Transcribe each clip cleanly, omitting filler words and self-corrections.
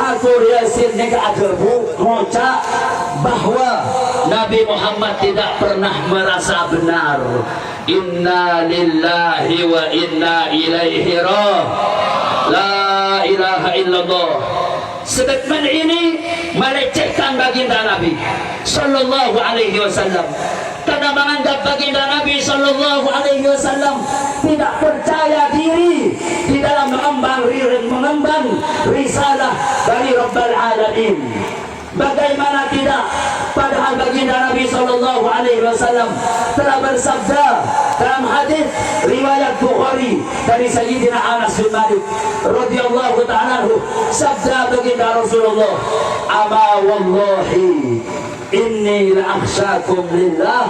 Sakur Yasin ni ada ngocak bahwa Nabi Muhammad tidak pernah merasa benar. Inna lillahi wa inna ilaihi raji'un. La ilaha illallah. Statement ini melecehkan baginda Nabi sallallahu alaihi wasallam. Karena menganggap baginda Nabi sallallahu alaihi wasallam tidak percaya diri di dalam mengemban risalah dari Rabbul Alamin. Bagaimana tidak, padahal baginda Nabi sallallahu alaihi wasallam telah bersabda dalam hadis riwayat Bukhari dari Sayyidina Anas bin Malik radhiyallahu ta'ala anhu, sabda baginda Rasulullah, ama wallahi inni la akhsyakum lillah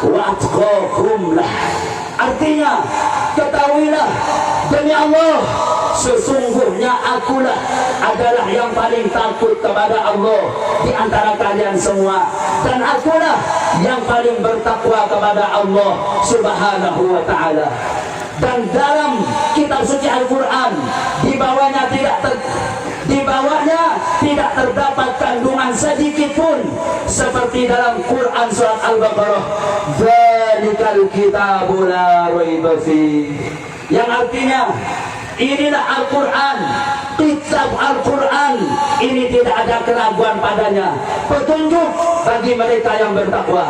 wa atqakum lah. Artinya, ketahuilah demi Allah, sesungguhnya akulah adalah yang paling takut kepada Allah di antara kalian semua, dan akulah yang paling bertakwa kepada Allah Subhanahu wa ta'ala. Dan dalam kitab suci Al-Quran, di bawahnya tidak terdapat kandungan sedikit pun seperti dalam Quran surat Al-Baqarah, dzalikal kitabu la raiba fi, yang artinya inilah Al-Quran, kitab Al-Quran ini tidak ada keraguan padanya, petunjuk bagi mereka yang bertakwa.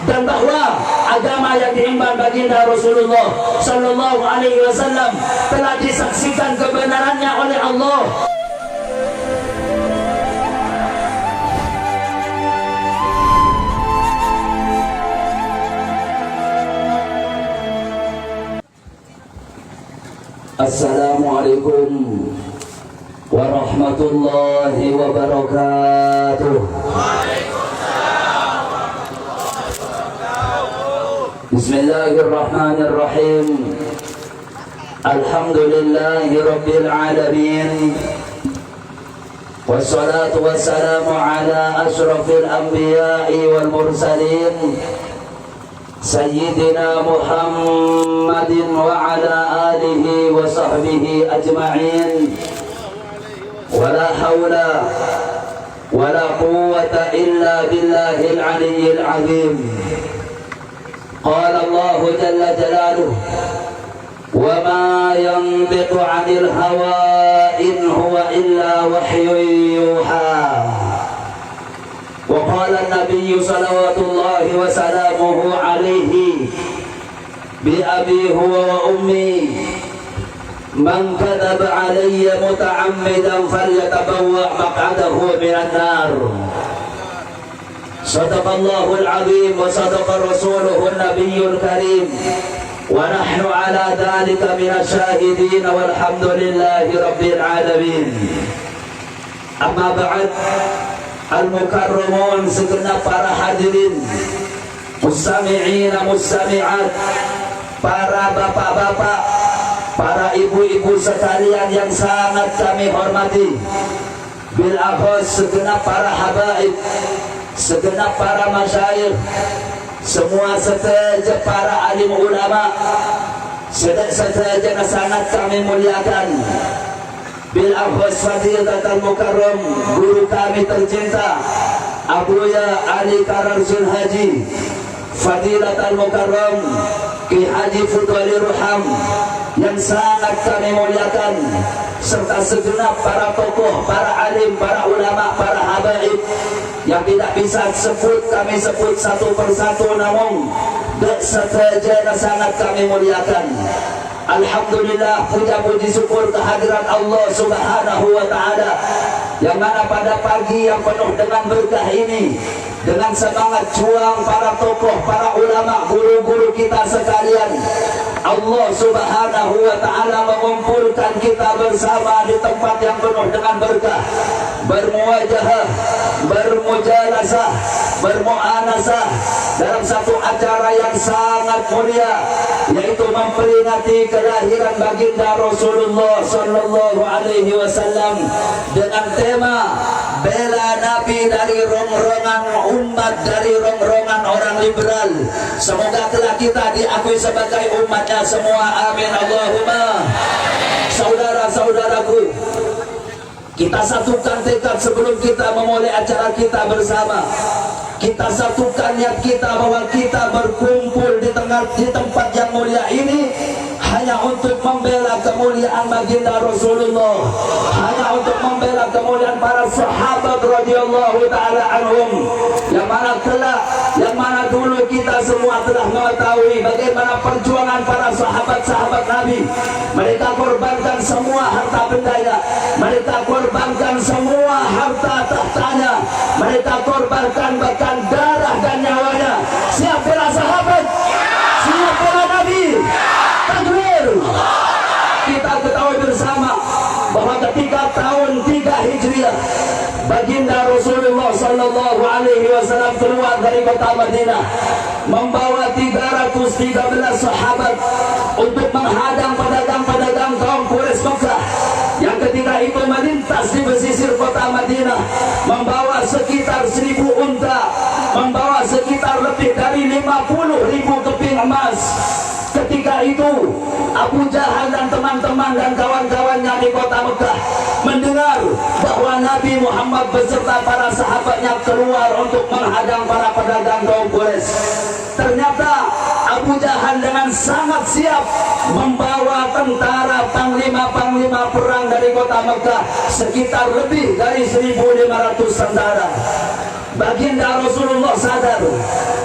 Dan bahwa agama yang diemban baginda Rasulullah sallallahu alaihi wasallam telah disaksikan kebenarannya oleh Allah. Assalamualaikum warahmatullahi wabarakatuh. Bismillahirrahmanirrahim. Alhamdulillahi rabbil alamin. Wassalatu wassalamu ala ashrafil anbiya'i wal mursalin Sayyidina Muhammadin wa ala alihi wa sahbihi ajma'in. Wala hawla wala quwwata illa billahil aliyyil azim. Qala Allah jalla jalaluhu, wa ma yantiqu 'anil hawa in huwa illa wahyun yuha. Wa qala an-nabiy salawatullahi wa salamuhu alayhi bi abi huwa wa ummi man kadhaba 'alayya muta'ammidan falyatabawwa' maq'adahu minan nar. Sadaqallahul azim wa sadaqa rasuluhun nabiyyul karim wa nahnu ala dhalika minasyahidin walhamdulillahi rabbil alamin. Amma ba'd, al-mukarramun, segenap para hadirin, mustami'ina mustami'at, para bapak-bapak, para ibu-ibu sekalian yang sangat kami hormati, bil akhos segenap para habaib, segenap para masyayikh, semua seteja para alim ulama, seteja sangat kami muliakan. Bil akhwas fadilatul mukarram, guru kami tercinta Abuya Ali Kararsul Haji, Fadilatul Mukarram Ki Haji Fudwali Ruham, yang sangat kami muliakan, serta segenap para tokoh, para alim, para ulama, para habaib yang tidak bisa kami sebut satu persatu, namun seteja sangat kami muliakan. Alhamdulillah, puja puji syukur kehadirat Allah Subhanahu wa ta'ala, yang mana pada pagi yang penuh dengan berkah ini, dengan semangat juang para tokoh, para ulama, guru-guru kita sekalian, Allah Subhanahu wa ta'ala mengumpulkan kita bersama di tempat yang penuh dengan berkah, bermuwajahah, bermujalasah, bermuanasah dalam satu acara yang sangat mulia, yaitu memperingati kelahiran baginda Rasulullah sallallahu alaihi wasallam dengan tema bela Nabi dari rongrongan umat, dari rongrongan orang liberal. Semoga telah kita diakui sebagai umatnya semua, amin Allahumma. Saudara-saudaraku, Kita satukan tekad sebelum kita memulai acara kita bersama. Kita satukan niat kita bahwa kita berkumpul di tempat yang mulia ini hanya untuk membela kemuliaan baginda Rasulullah, hanya untuk membela kemuliaan para sahabat radhiyallahu taala anhum, yang mana kelak, yang mana dulu kita semua telah mengetahui bagaimana perjuangan para sahabat-sahabat Nabi. Mereka korbankan semua harta bendanya, mereka korbankan semua harta tahtanya, mereka korbankan bahkan darah dan nyawanya. Siap bela sahabat, siap bela Nabi. Takbir. Kita ketahui bersama bahwa ketika tahun 3 Hijriah baginda Rasulullah sallallahu alaihi wasallam keluar dari kota Madinah membawa 313 sahabat untuk menghadang pedagang-pedagang kaum Quraisy Mekah yang ketika itu melintas di pesisir kota Madinah membawa sekitar 1000 unta, membawa sekitar lebih dari 50.000 keping emas. Ketika itu Abu Jahal dan teman-teman dan kawan-kawannya di kota Mekah mendengar bahwa Nabi Muhammad beserta para sahabatnya keluar untuk menghadang para pedagang kaum Quraisy. Ternyata Abu Jahal dengan sangat siap membawa tentara panglima-panglima perang dari kota Mekah sekitar lebih dari 1.500 tentara. Baginda Rasulullah sadar,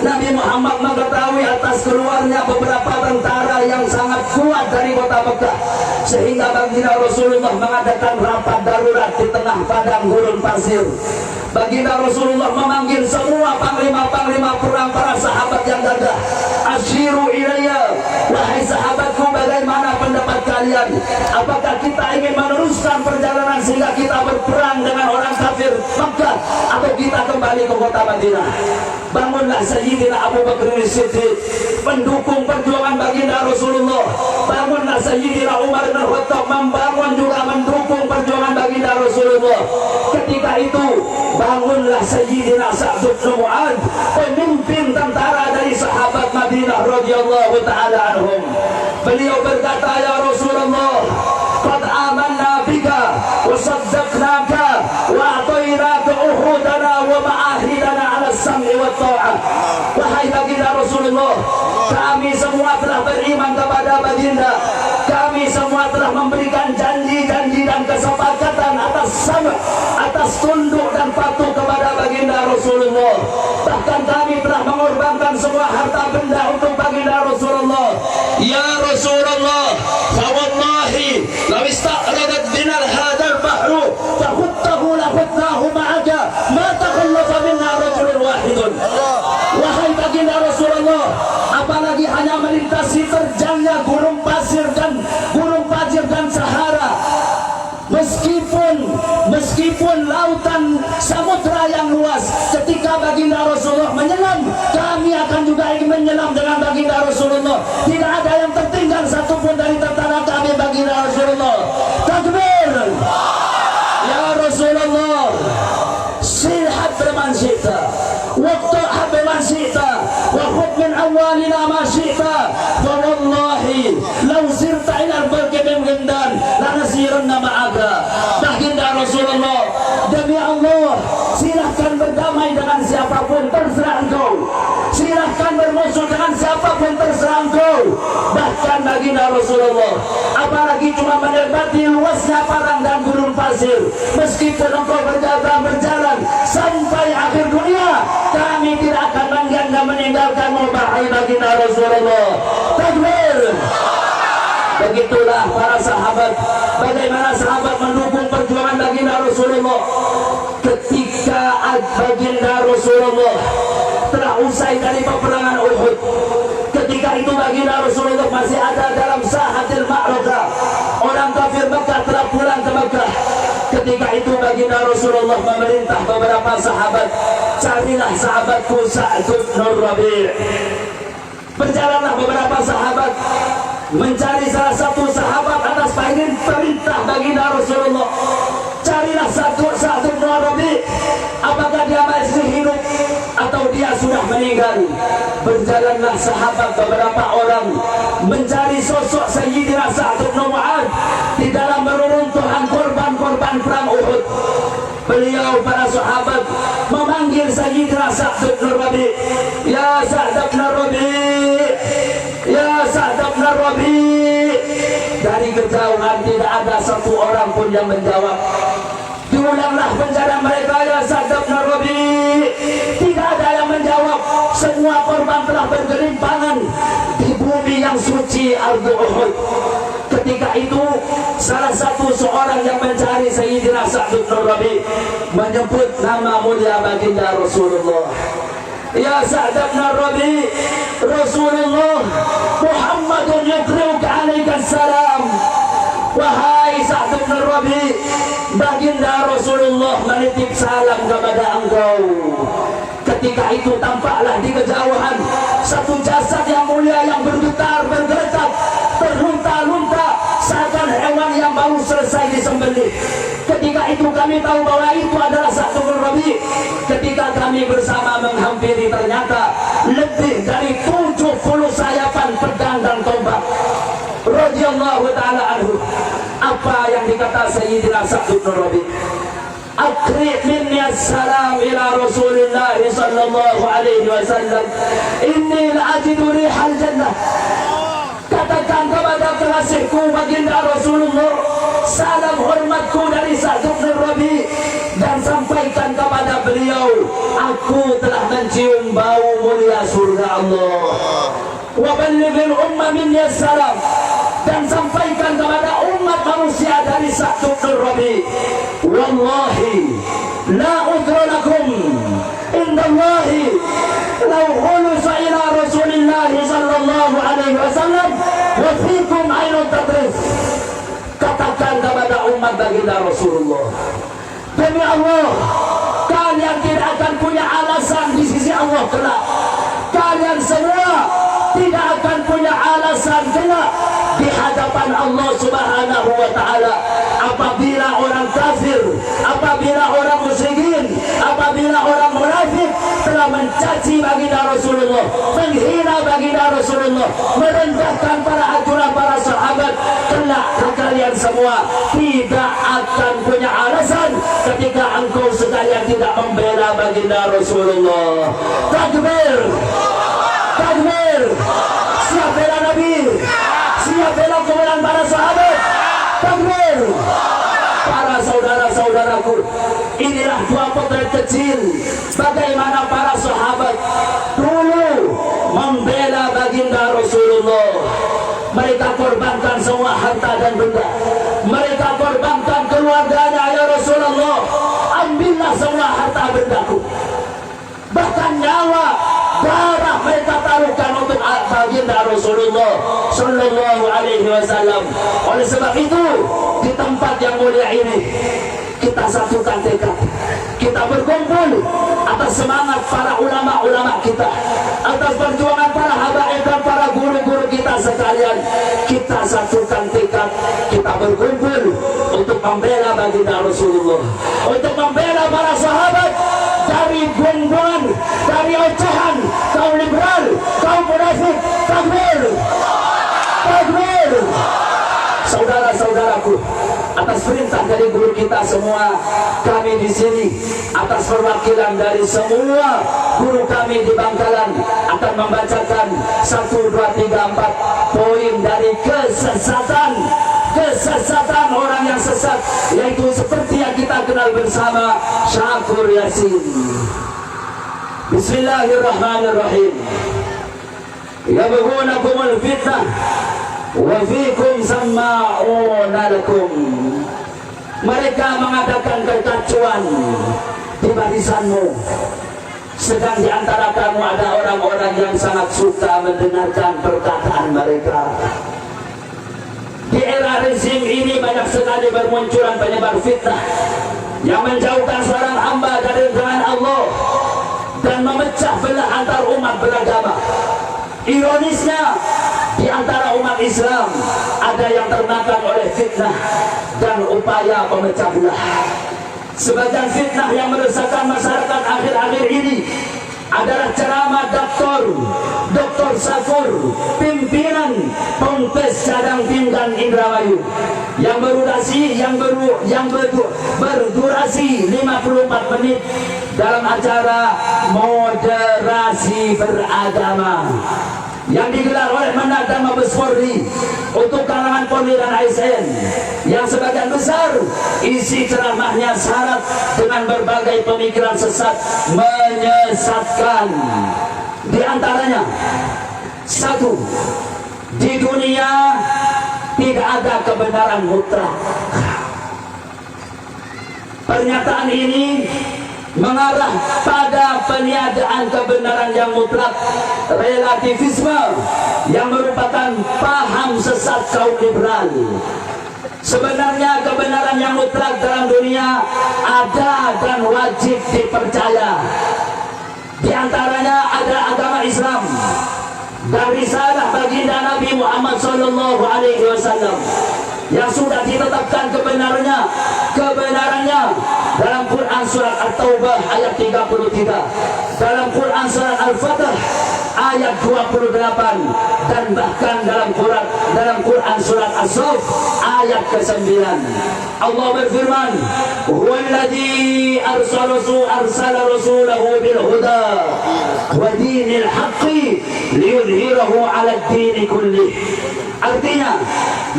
Nabi Muhammad mengetahui atas keluarnya beberapa tentara yang sangat kuat dari kota Mekah, sehingga baginda Rasulullah mengadakan rapat darurat di tengah padang gurun pasir. Baginda Rasulullah memanggil semua panglima-panglima perang para sahabat yang gagah. Asyiru ilayya, wahai sahabatku, bagaimana pendapat kalian? Apakah kita ingin meneruskan perjalanan sehingga kita berperang dengan orang kafir Mekah, atau kita kembali ke kota Madinah? Bangunlah Sayyidina Abu Bakar As-Siddiq, pendukung perjuangan baginda Rasulullah. Bangunlah Sayyidina Umar bin Khattab, membangun juga mendukung perjuangan baginda Rasulullah. Ketika itu bangunlah Sayyidina Sa'd bin Mu'adz, pemimpin tentara dari sahabat Madinah radhiyallahu taala anhum. Beliau berkata, ya Rasulullah, qad amanna bika wa saddaqnaka wa a'tainaka uhudana wa ma'ahidana 'ala as-sam'i wa ta'ah. Wahai baginda Rasulullah, kami semua telah beriman kepada baginda, kami semua telah memberikan janji-janji dan kesepakatan atas sama, atas tunduk dan patuh kepada baginda Rasulullah. Bahkan kami telah mengorbankan semua harta benda untuk baginda Rasulullah. Ya Rasulullah, fa wallahi law ista'radat bina hadal bahru fa khuttahu la khuttahu ma'aka ma takhallafa minna rajulun wahidun. Wahai baginda Rasulullah, apalagi hanya melintasi terjangnya gurun pasir dan Sahara, meskipun lautan samudra yang luas, ketika baginda Rasulullah menyelam, kami akan juga ingin menyelam dengan baginda Rasulullah. Tidak ada yang tertinggal satupun dari tentara kami baginda Rasulullah. Takbir. Ya Rasulullah, silhat berman syi'ta, waqta'ha berman syi'ta, wa khud min awalina ma syi'ta, wa wallahi law sirta ila al-barki min gindan la nasiranna ma'aka. Baginda Rasulullah, demi Allah, silahkan berdamai dengan siapapun, terserah engkau. Silahkan bermusuh dengan siapapun, terserah engkau. Bahkan baginda Rasulullah, apalagi cuma menyebabkan luasnya padang dan gurun pasir, meskipun engkau berjalan sampai akhir dunia, kami tidak akan enggan dan meninggalkanmu, wahai baginda Rasulullah. Takbir. Begitulah para sahabat, bagaimana sahabat mendukung perjuangan baginda Rasulullah. Ketika baginda Rasulullah telah usai dari peperangan Uhud, ketika itu baginda Rasulullah masih ada dalam sahatil ma'rakah. Orang kafir Mekah telah pulang ke Mekah. Ketika itu baginda Rasulullah memerintah beberapa sahabat, carilah sahabatku Sa'd bin Rabi'. Berjalanlah beberapa sahabat mencari salah satu sahabat atas perintah baginda Rasulullah. Carilah Sa'd bin Rabi', apakah dia masih hidup atau dia sudah meninggal. Berjalanlah sahabat beberapa orang mencari sosok Sayyidina Sa'd bin Mu'adz di dalam reruntuhan korban-korban memenangkan perang Uhud, beliau para sahabat memanggil Sayyidina Sa'd bin Rabi, ya Sa'd bin Rabi, ya Sa'd bin Rabi. Dari kejauhan tidak ada satu orang pun yang menjawab. Diulanglah penjara mereka, ya Sa'd bin Rabi. Tidak ada yang menjawab. Semua korban telah bergelimpangan di bumi yang suci Ardu Uhud. Ketika itu salah satu seorang yang mencari Sayyidina Sa'd bin Rabi menyebut nama mulia baginda Rasulullah. Ya Sa'd bin Rabi, Rasulullah Muhammadun yuqri'uka alaikas salam. Wahai Sa'd bin Rabi, baginda Rasulullah menitip salam kepada engkau. Ketika itu tampaklah di kejauhan satu jasad yang mulia yang bergetar, bergetar, terlunta-lunta seakan hewan yang baru selesai disembelih. Ketika itu kami tahu bahwa itu adalah Sa'd bin Rabi. Ketika kami bersama menghampiri, ternyata lebih dari 70 sayapan pedang dan tombak. Radhiyallahu ta'ala anhu. Apa yang dikata Sayyidina Sa'd bin Rabi? Aqri' minni assalam ila Rasulillah sallallahu alaihi wasallam. Inni la'ajidu rihal jannah. Katakan kepada kekasihku baginda Rasulullah, salam hormatku dari Sa'd bin Rabi, dan sampaikan kepada beliau, aku telah mencium bau mulia surga Allah. Wa ballighil umma minni assalam, dan sampaikan kepada umat manusia dari Sa'd bin Rabi, wallahi la udra lakum indallahi law khulusa ila Rasulillah sallallahu alaihi wasallam wa fikum ainut tadrif. Katakan kepada umat baginda Rasulullah, demi Allah, kalian tidak akan punya alasan di sisi Allah kelak. Kalian semua tidak akan punya alasan kelak di hadapan Allah Subhanahu wa ta'ala apabila orang kafir, apabila orang musyrikin, apabila orang munafik telah mencaci baginda Rasulullah, menghina baginda Rasulullah, merendahkan para ajuran para sahabat. Kelak kalian semua tidak akan punya alasan ketika engkau sekalian tidak membela baginda Rasulullah. Takbir, takbir. Siap bela Nabi, siap bela kemuliaan para sahabat. Takbir. Para saudara-saudaraku, inilah dua potret kecil bagaimana para sahabat dulu membela baginda Rasulullah. Mereka korbankan semua harta dan benda, mereka korbankan keluarganya. Ya Rasulullah, ambillah semua harta bendaku, bahkan nyawa, darah mereka taruhkan untuk baginda Rasulullah sallallahu alaihi wasallam. Oleh sebab itu, di tempat yang mulia ini kita satukan tekad, kita berkumpul atas semangat para ulama-ulama kita, atas perjuangan para habaib dan para guru-guru kita sekalian. Kita satukan tekad, kita berkumpul untuk membela baginda Rasulullah, untuk membela para sahabat dari buang-buangan, dari ocehan kaum liberal, kaum munafik. Takbir, takbir. Saudara-saudaraku, atas perintah dari guru kita semua, kami di sini atas perwakilan dari semua guru kami di Bangkalan akan membacakan 1, 2, 3, 4 poin dari kesesatan orang yang sesat, yaitu seperti yang kita kenal bersama, Syakur Yasin. Bismillahirrahmanirrahim. Yabghunakumul fitnah wa fikum samma'una lakum. Mereka mengadakan kekacauan di barisanmu, sedang di antara kamu ada orang-orang yang sangat suka mendengarkan perkataan mereka. Di era rezim ini banyak sekali bermunculan penyebar fitnah yang menjauhkan seorang hamba dari jalan Allah dan memecah belah antar umat beragama. Ironisnya, di antara umat Islam ada yang termakan oleh fitnah dan upaya pemecah belah. Sebagian fitnah yang meresahkan masyarakat akhir-akhir ini adalah ceramah Dr. Sakur, pimpinan Ponpes Cadang Pinggan Indramayu, yang berdurasi 54 menit dalam acara moderasi beragama yang digelar oleh Menagam Mabes Polri untuk kalangan Polri dan ASN, yang sebagian besar isi ceramahnya syarat dengan berbagai pemikiran sesat menyesatkan. Di antaranya, satu, di dunia tidak ada kebenaran mutlak. Pernyataan ini mengarah pada peniadaan kebenaran yang mutlak, relativisme yang merupakan paham sesat kaum liberal. Sebenarnya kebenaran yang mutlak dalam dunia ada dan wajib dipercaya. Di antaranya ada agama Islam dan risalah baginda Nabi Muhammad SAW yang sudah ditetapkan kebenarannya dalam Quran surat At-Taubah ayat 33, dalam Quran surat Al-Fatih ayat 28, dan bahkan dalam Quran surat As-Saff ayat ke-9. Allah berfirman, "Huwallazi arsala rasulahu bil huda wa dinil haqqi liyudhhirahu 'ala ad-din kullih." Artinya,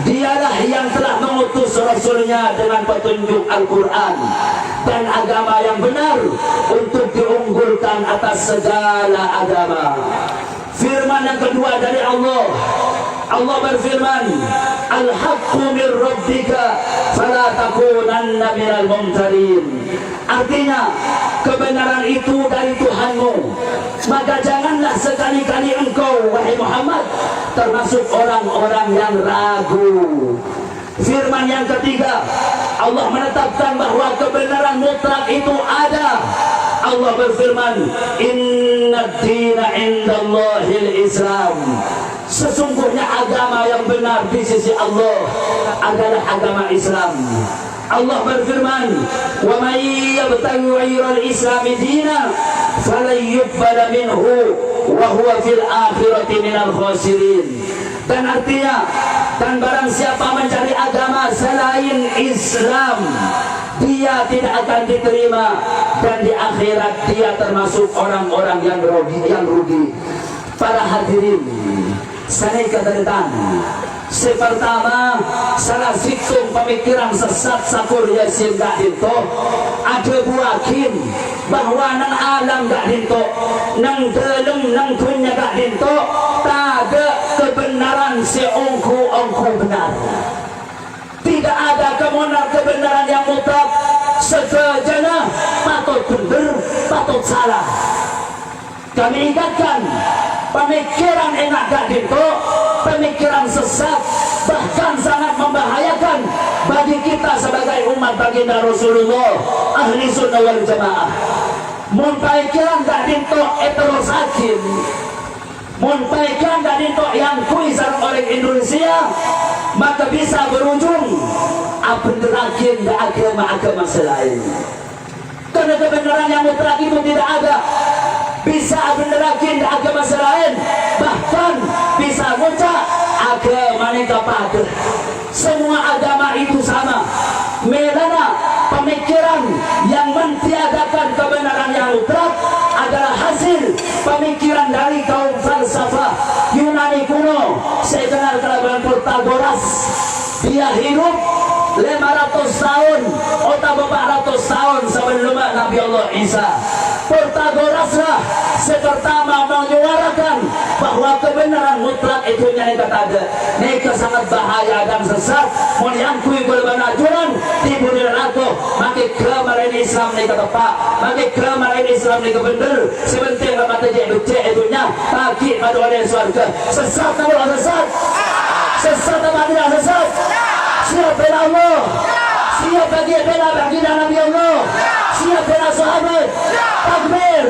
dialah yang telah mengutus Rasulnya dengan petunjuk Al-Quran dan agama yang benar untuk diunggulkan atas segala agama. Firman yang kedua dari Allah berfirman, "Al-haqqu min rabbika fala takunanna minal mumtarin." Artinya, kebenaran itu dari Tuhanmu, maka janganlah sekali-kali engkau, wahai Muhammad, termasuk orang-orang yang ragu. Firman yang ketiga, Allah menetapkan bahwa kebenaran mutlak itu ada. Allah berfirman, "Inna ad-dina 'indallahil Islam." Sesungguhnya agama yang benar di sisi Allah adalah agama Islam. Allah berfirman, "Wa may yabtaghi ghairal islami dinan falan yuqbala minhu wa huwa fil akhirati minal khasirin." Dan artinya, dan barang siapa mencari agama selain Islam, dia tidak akan diterima, dan di akhirat dia termasuk orang-orang yang rugi. Para hadirin, saya katakan, sepertama, salah situng pemikiran sesat Sakur Yasin gak dinto, ada buakin bahwa nang alam gak dinto, nang dalam nang dunia gak dinto, tak ada kebenaran seongku benar. Tidak ada kebenaran yang mutlak. Sekejana patut benar, patut salah. Kami ingatkan, pemikiran enak gak dinto, pemikiran sesat, bahkan sangat membahayakan bagi kita sebagai umat baginda Rasulullah ahli sunnah wal jamaah. Mun pemikiran gak dinto heterosakin, mun pemikiran gak dinto yang kuisar oleh Indonesia, maka bisa berujung abenderakin ke agama-agama selain. Karena kebenaran yang mutlak itu tidak ada. Bisa abenderakin ke agama selain, bahkan bisa ngucap agama yang kepada. Semua agama itu sama. Melana pemikiran yang mentiadakan kebenaran yang mutlak adalah hasil pemikiran dari kaum falsafah Yunani kuno. Saya kenal kelaban Protagoras. Dia hidup 500 tahun atau 400 tahun sebelum Nabi Allah Isa. Protagoras lah sepertama menyuarakan bahwa kebenaran mutlak itu yang kata mereka sangat bahaya dan sesat. Menyangkui berbenajuran di bulan aku, maka kemarin Islam ni kata pak, maka kemarin Islam ni kebenar. Sebentar kata itunya bagi pada orang surga. Sesat atau sesat? Sesat atau tidak sesat? Siap bela Allah, siap bagi bela baginda Nabi Allah, siap bela sahabat. Takbir.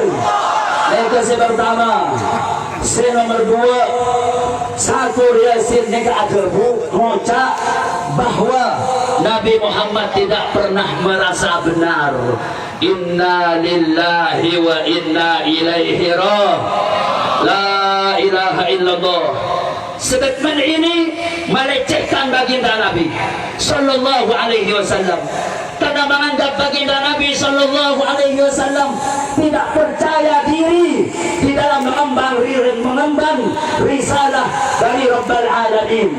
Yang pertama. Nomor 2, Satu Yasin nega ada ngocak bahwa Nabi Muhammad tidak pernah merasa benar. Inna lillahi wa inna ilaihi raji'un. La ilaha illallah. Statement ini melecehkan baginda Nabi sallallahu alaihi wasallam. Karena menganggap baginda Nabi sallallahu alaihi wasallam tidak percaya diri di dalam mengemban risalah dari Rabbul Alamin.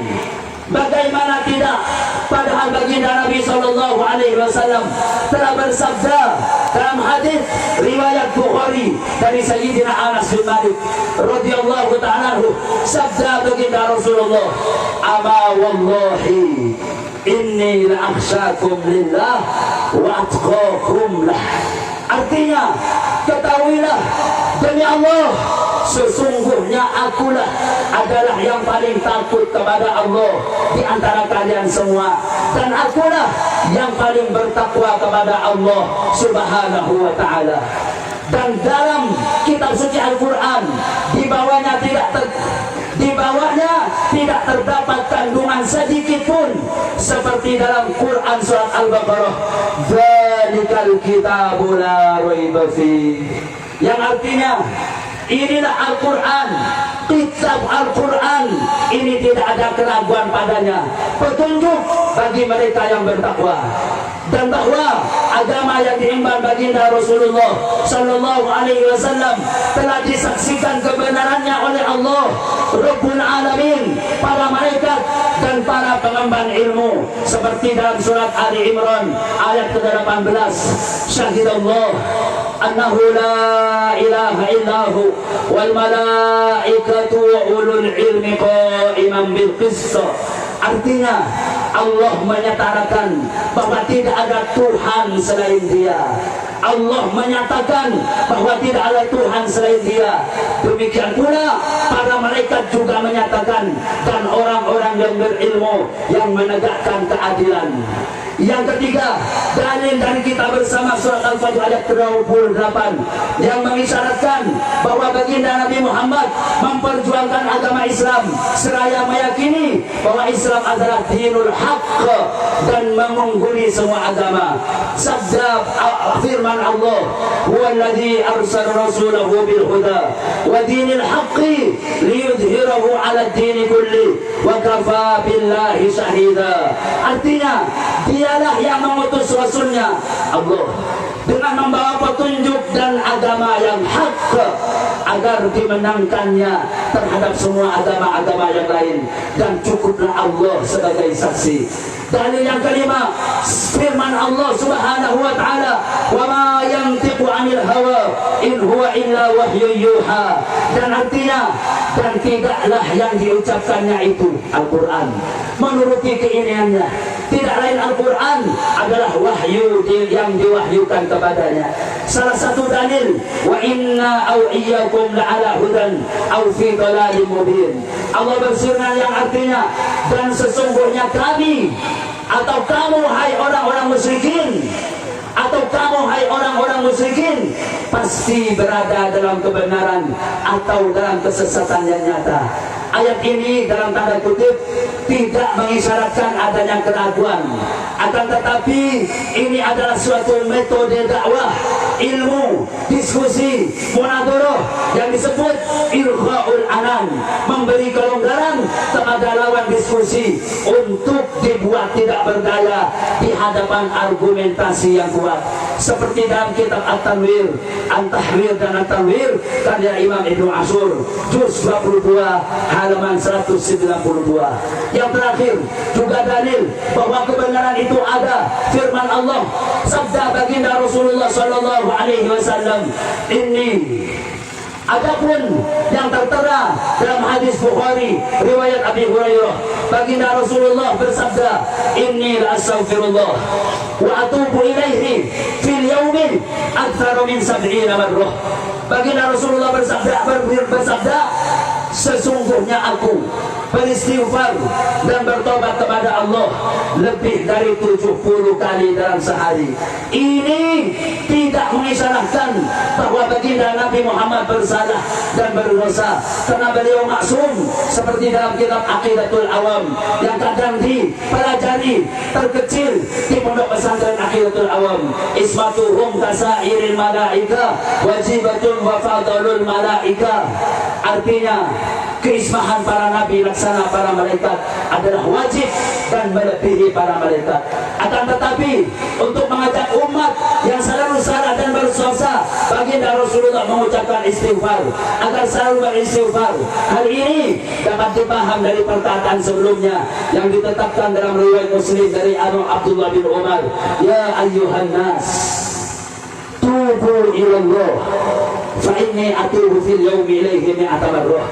Bagaimana tidak, padahal baginda Nabi sallallahu alaihi wasallam telah bersabda dalam hadis riwayat Bukhari dari Sayyidina Anas bin Malik radhiyallahu ta'ala anhu, sabda baginda Rasulullah, "Ama wallahi inni la akhsyakum lillah wa atqakum lah." Artinya, ketahuilah demi Allah, sesungguhnya akulah adalah yang paling takut kepada Allah di antara kalian semua, dan akulah yang paling bertakwa kepada Allah Subhanahu wa ta'ala. Dan dalam kitab suci Al-Quran, di bawahnya tidak terdapat kandungan sedikit pun seperti dalam Quran surat Al-Baqarah, "Dzalikal kitabu la raiba fi", yang artinya inilah Al-Quran, kitab Al-Quran ini tidak ada keraguan padanya, petunjuk bagi mereka yang bertakwa. Dan bahwa agama yang diemban baginda Rasulullah sallallahu alaihi wasallam telah disaksikan kebenarannya oleh Allah Rabbul Alamin, para malaikat dan para pengemban ilmu, seperti dalam surat Ali Imran ayat ke-18, "Syahidallah annahu la ilaha illahu wal malaikatu wa ulul ilmi qa'iman bil qist." Artinya Allah menyatakan bahwa tidak ada Tuhan selain Dia. Allah menyatakan bahwa tidak ada Tuhan selain Dia. Demikian pula para malaikat juga menyatakan, dan orang-orang yang berilmu yang menegakkan keadilan. Yang ketiga, dalil dari kita bersama surat Al-Fatih ayat ke-28 yang mengisyaratkan bahwa baginda Nabi Muhammad memperjuangkan agama Islam seraya meyakini bahwa Islam adalah dinul haqq dan mengungguli semua agama. Sabda firman Allah, "Huwallazi arsala rasulahu bil huda wa dinil haqqi liyudhhirahu 'ala ad-din kulli wa kafa billahi shahida." Artinya, Dialah yang mengutus Rasulnya Allah dengan membawa petunjuk dan agama yang hak agar dimenangkannya terhadap semua agama-agama yang lain, dan cukuplah Allah sebagai saksi. Dalil yang kelima, firman Allah Subhanahu wa ta'ala, "Wa ma yantiqu 'anil hawa in huwa illa wahyu yuha." Dan artinya, dan tidaklah yang diucapkannya itu Al-Quran menuruti keinginannya, tidak lain Al-Quran adalah wahyu yang diwahyukan kepadanya. Salah satu dalil, "Wa inna au iyyakum la'ala hudan au fi dhalalin mubin." Allah berfirman yang artinya, dan sesungguhnya kami atau kamu hai orang-orang musyrikin, atau kamu hai orang-orang musyrikin pasti berada dalam kebenaran atau dalam kesesatan yang nyata. Ayat ini dalam tanda kutip tidak mengisyaratkan adanya keraguan, akan tetapi ini adalah suatu metode dakwah, ilmu, diskusi, munadharah yang disebut irghaul anan, memberi kelonggaran kepada lawan diskusi untuk dibuat tidak berdaya di hadapan argumentasi yang kuat. Seperti dalam kitab At-Tanwir, An-Tahwir dan At-Tanwir karya Imam Ibnu Ashur, juz 22 halaman 192. Yang terakhir juga dalil bahwa kebenaran itu ada, firman Allah, sabda baginda Rasulullah sallallahu alaihi wasallam, "Ini adapun yang tertera dalam hadis Bukhari riwayat Abi Hurairah, baginda Rasulullah bersabda, "Inni la astaghfirullah wa atubu ilaihi fil yaumi aktsara min 70 marrah." Baginda Rasulullah bersabda, "Sesungguhnya aku beristighfar dan bertobat kepada Allah lebih dari 70 kali dalam sehari." Ini tidak mengisyaratkan bahwa baginda Nabi Muhammad bersalah dan berdosa berdosa karena beliau maksum, seperti dalam kitab Aqidatul Awam yang kadang dipelajari terkecil di pondok pesantren Aqidatul Awam. Ismatuhum kasairil malaika wajibatun wa fadlul malaika. Artinya keismahan para nabi laksana para malaikat adalah wajib dan melebihi para malaikat. Akan tetapi untuk mengajak umat yang selalu salah dan berdosa, baginda Rasulullah mengucapkan istighfar agar selalu beristighfar. Hal ini dapat dipaham dari perkataan sebelumnya yang ditetapkan dalam riwayat Muslim dari Abdullah bin Umar, ya ayyuhan nas tubu ilallah fa inni atubu fil yawmi ilaihi mi'ata marrah.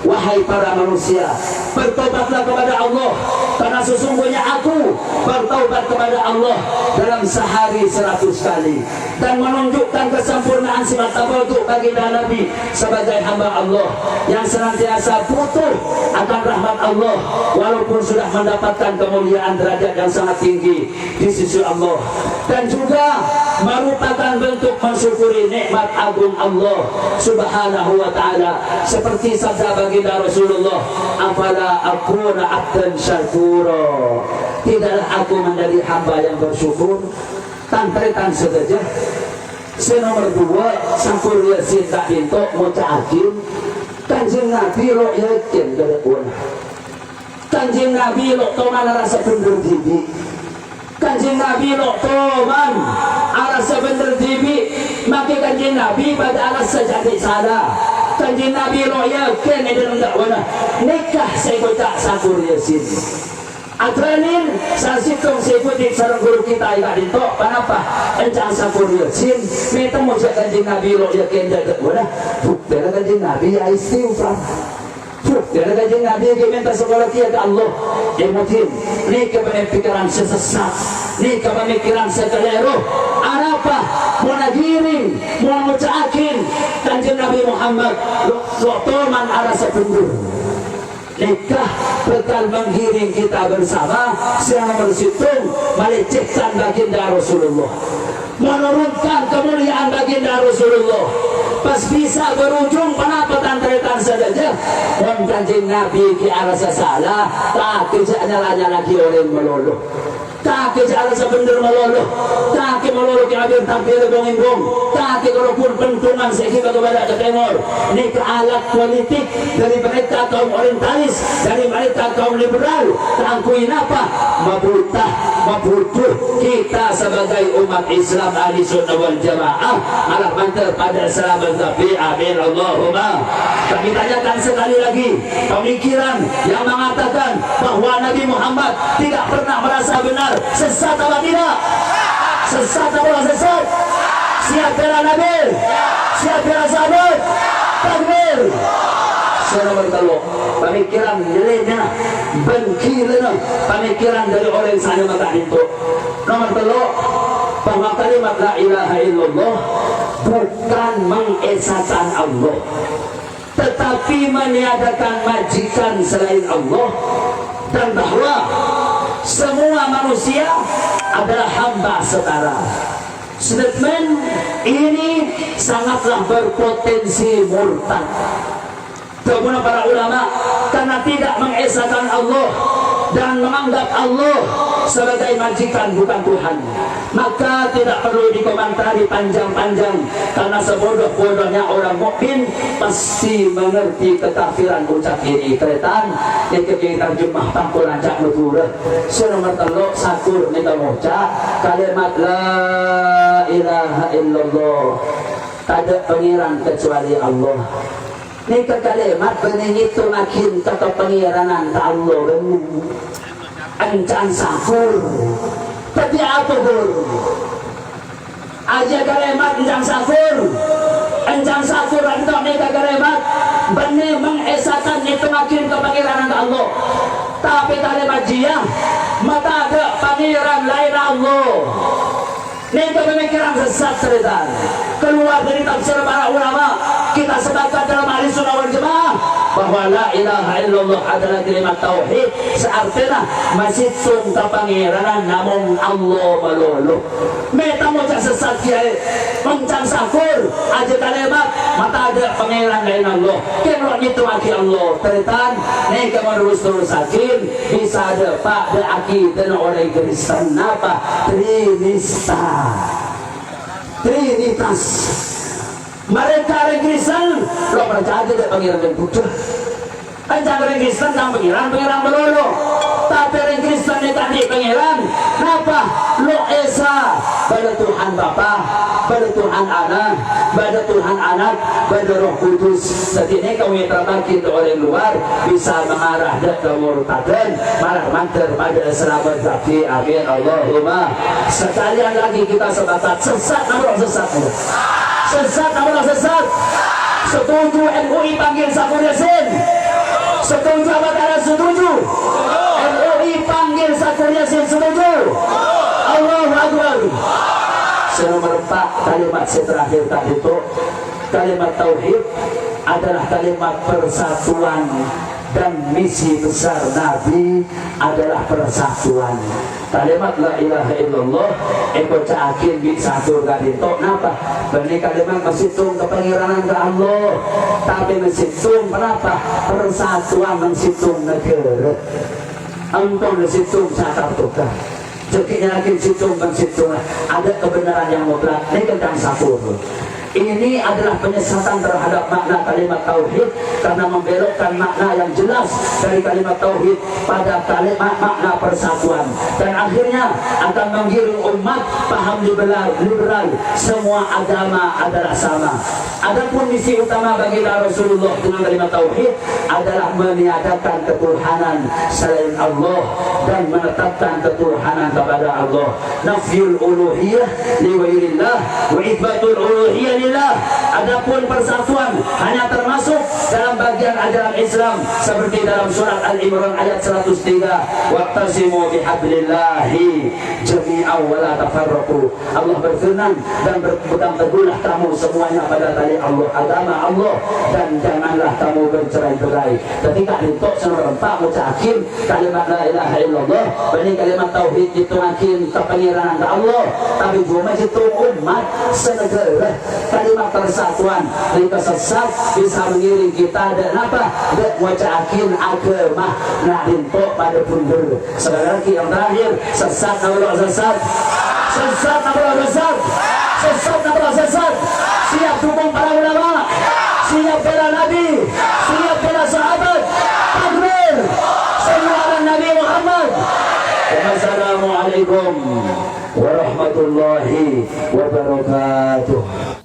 Wahai para manusia, bertobatlah kepada Allah, karena sesungguhnya aku bertobat kepada Allah dalam sehari 100 kali, dan menunjukkan kesempurnaan sifat tawadhu bagi Nabi sebagai hamba Allah yang senantiasa butuh akan rahmat Allah walaupun sudah mendapatkan kemuliaan derajat yang sangat tinggi di sisi Allah, dan juga merupakan bentuk mensyukuri nikmat agung Allah Subhanahu wa ta'ala, seperti sabda baginda Rasulullah, afala akuna abdan syakura, tidaklah aku menjadi hamba yang bersyukur. Tantretan saja. Nomor 2, sangkur yasin tak bintok mocaakin Kanjeng Nabi lo yakin dari una. Kanjeng Nabi lo toman rasa bener dibi. Kanjeng Nabi lo toman rasa bener dibi. Maka kanjeng Nabi pada alas sejati salah. Kanjeng Nabi lo yakin ada rendah wana. Nikah saya kota sangkur yasin. Adrenin sasitung sebutin sarang guru kita yang ada itu. Kenapa? Encang sangkur yasin. Meta mau kanjeng Nabi lo yakin ada wana. Bukti kanjeng Nabi ya istighfar. Dari kanjeng Nabi yang minta sekolah kia ke Allah. Emotin, ini kepemikiran sesat, ini kepemikiran sekeliru. Apa? Mau nagiring, mau mengucakin kanjeng Nabi Muhammad. Lotoman arah sependur. Nikah bekal menggiring kita bersama, siang bersitung melecehkan baginda Rasulullah, menurunkan kemuliaan baginda Rasulullah. Pas bisa berujung penapatan tretan saja. Dan kanjeng Nabi ki arasa salah, tak kejalannya lagi orang meluluh. Tak kejalan sebenar meluluh. Tak meluluh ki hadir tampil gong-gong. Tak kalau pun pentungan sekitar kepada ke timur. Ini ke alat politik dari mereka kaum orientalis, dari mereka kaum liberal. Terangkuin apa? Mabutuh kita sebagai umat Islam ahli sunnah wal jamaah malah mantel pada selamat tapi amin Allahumma. Kami tanyakan sekali lagi, pemikiran yang mengatakan bahwa Nabi Muhammad tidak pernah merasa benar, sesat apa tidak? Sesat apa sesat? Siap bela Nabi? Siap bela sahabat? Takbir! Nomor 3, pemikiran nilainya bengkilnya pemikiran dari orang sana maka itu. Nomor 3, bahwa kalimat la ilaha illallah bukan mengesahkan Allah, tetapi meniadakan majikan selain Allah, dan bahwa semua manusia adalah hamba setara. Statement ini sangatlah berpotensi murtad. Kemudian para ulama karena tidak mengesahkan Allah dan menganggap Allah sebagai majikan bukan Tuhan, maka tidak perlu dikomentari panjang-panjang, karena sebodoh-bodohnya orang mukmin pasti mengerti kekafiran ucap ini. Kretan yang kita terjemah pangkul ancak nuturah. Nomor 3 sakur kita moca kalimat la ilaha illallah, tak ada pengiran kecuali Allah. Ini kalimat benih itu makin kata pengiranan ta Allah benih encan sakur tapi apa dur aja kalimat encan sakur entah ini kalimat benih mengesahkan itu makin ke pengiranan ta Allah, tapi kalimat dia mata ada pengiran lain Allah. Ini pemikiran sesat cerita keluar dari tafsir para ulama. Kita sepakat dalam ahli sunnah wal jamaah bahwa la ilaha illallah adalah kalimat tauhid, seartinya masih sunta pangiranan namun Allah melulu. Meta moca sesat kiai mencang sakur aja kalimat mata ada pangeran lain Allah kena gitu aki Allah teritan nih kemerus-terus akin bisa ada pak ada aki dan orang Kristen apa Trinitas mereka orang Kristen lo percaya ada pangeran dan putra kan jangan Kristen dan pangeran berolo tapi orang Kristen ini tadi pangeran kenapa lo esa pada Tuhan Bapa pada Tuhan Anak pada Tuhan Anak pada Roh Kudus setidaknya kau yang terbakin orang luar bisa mengarah ke kemurtadan marah manter pada selamat tapi amin Allahumma sekalian lagi kita sebatas sesat namun sesat setuju MUI panggil Sakur Yasin setuju apa tidak setuju MUI panggil Sakur Yasin setuju Allahu Akbar senomor 4 kalimat terakhir tadi itu kalimat tauhid adalah kalimat persatuan dan misi besar Nabi adalah persatuan kalimat la ilaha illallah baca akhir bisa atur kadito napa bani kalimat mesitung kepangiranan ke Allah tapi mesitung kenapa persatuan mesitung negara ampun mesitung saat tukar jadinya lagi situng mesitung ada kebenaran yang mutlak ini tentang satu ini adalah penyesatan terhadap makna kalimat tauhid karena membelokkan makna yang jelas dari kalimat tauhid pada kalimat makna persatuan dan akhirnya akan menggiring umat paham liberal semua agama adalah sama. Adapun misi utama bagi Rasulullah dengan kalimat tauhid adalah meniadakan ketuhanan selain Allah dan menetapkan ketuhanan kepada Allah. Nafyul uluhiyah li ghairillah wa itsbatul uluhiyah lillah. Adapun persatuan hanya termasuk dalam bagian ajaran Islam seperti dalam surat Al-Imran ayat 103 waqtasimu bihablillahi jami'an wa la tafarraqu. Allah berfirman dan berpegang teguhlah kamu semuanya pada tali Allah agama Allah dan janganlah kamu bercerai-berai. Ketika ditok senempat ucakin kalimat la ilaha illallah ini kalimat tauhid itu makin kepangiranan ke Allah tapi cuma itu umat senegara kalimat persatuan mereka sesat bisa mengiring kita dan apa dan ucakin agama nah ditok pada pundur sekali lagi yang terakhir sesat Allah sesat siap dukung para ulama siap bela Nabi siap bela sahabat takbir sallu ala Nabi Muhammad. Wassalamualaikum warahmatullahi wabarakatuh.